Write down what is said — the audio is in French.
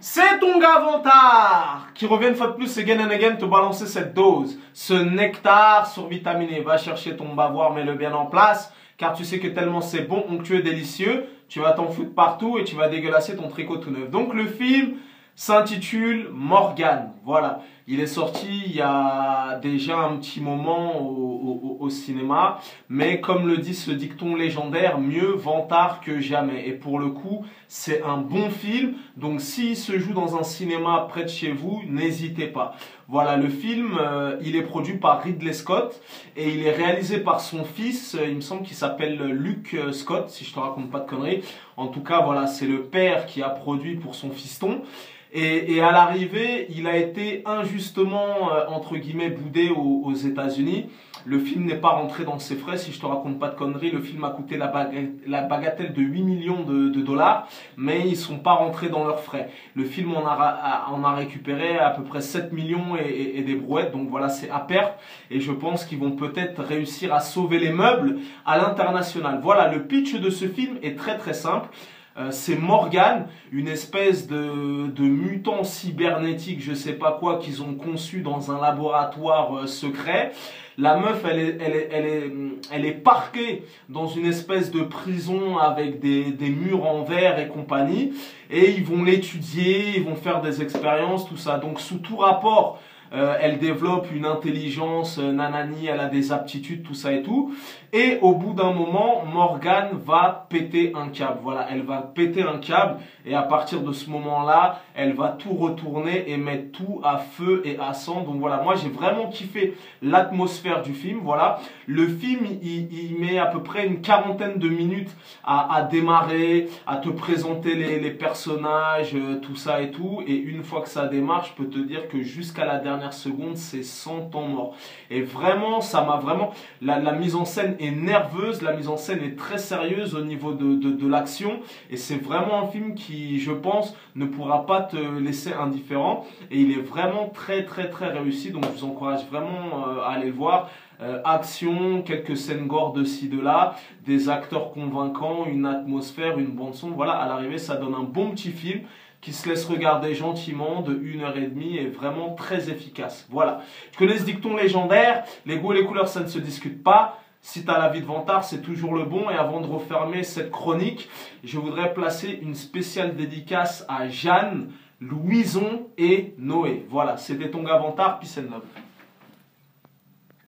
C'est ton gars Vantard qui revient une fois de plus again and again te balancer cette dose, ce nectar survitaminé. Va chercher ton bavoir, mets-le bien en place, car tu sais que tellement c'est bon, onctueux, délicieux, tu vas t'en foutre partout et tu vas dégueulasser ton tricot tout neuf. Donc le film s'intitule Morgane. Voilà, il est sorti il y a déjà un petit moment au cinéma, mais comme le dit ce dicton légendaire, mieux vantard que jamais. Et pour le coup, c'est un bon film, donc s'il se joue dans un cinéma près de chez vous, n'hésitez pas. Voilà, le film, il est produit par Ridley Scott et il est réalisé par son fils, il me semble qu'il s'appelle Luke Scott, si je te raconte pas de conneries. En tout cas, voilà, c'est le père qui a produit pour son fiston. Et à l'arrivée, il a été injustement, entre guillemets, boudé aux États-Unis. Le film n'est pas rentré dans ses frais, si je te raconte pas de conneries. Le film a coûté la bagatelle de 8 millions de dollars, mais ils sont pas rentrés dans leurs frais. Le film en a récupéré à peu près 7 millions et des brouettes, donc voilà, c'est à perte. Et je pense qu'ils vont peut-être réussir à sauver les meubles à l'international. Voilà, le pitch de ce film est très très simple. C'est Morgane, une espèce de mutant cybernétique, je sais pas quoi, qu'ils ont conçu dans un laboratoire secret. La meuf, elle est parquée dans une espèce de prison avec des murs en verre et compagnie. Et ils vont l'étudier, ils vont faire des expériences, tout ça. Donc sous tout rapport, elle développe une intelligence, nanani, elle a des aptitudes, tout ça et tout. Et au bout d'un moment, Morgane va péter un câble. Voilà, elle va péter un câble et à partir de ce moment-là, elle va tout retourner et mettre tout à feu et à sang. Donc voilà, moi j'ai vraiment kiffé l'atmosphère du film. Voilà, le film, il met à peu près une quarantaine de minutes à démarrer, à te présenter les personnages, tout ça et tout. Et une fois que ça démarre, je peux te dire que jusqu'à la dernière seconde, c'est 100 temps mort. Et vraiment, ça m'a vraiment... La mise en scène est nerveuse, la mise en scène est très sérieuse au niveau de l'action. Et c'est vraiment un film qui, je pense, ne pourra pas te laisser indifférent. Et il est vraiment très très très réussi. Donc je vous encourage vraiment à aller le voir. Action, quelques scènes gore de ci, de là, des acteurs convaincants, une atmosphère, une bande son. Voilà, à l'arrivée, ça donne un bon petit film qui se laisse regarder gentiment de 1h30 et vraiment très efficace. Voilà. Tu connais ce dicton légendaire, les goûts et les couleurs, ça ne se discute pas. Si tu as l'avis de Vantard, c'est toujours le bon. Et avant de refermer cette chronique, je voudrais placer une spéciale dédicace à Jeanne, Louison et Noé. Voilà, c'était ton gars Vantard, peace and love.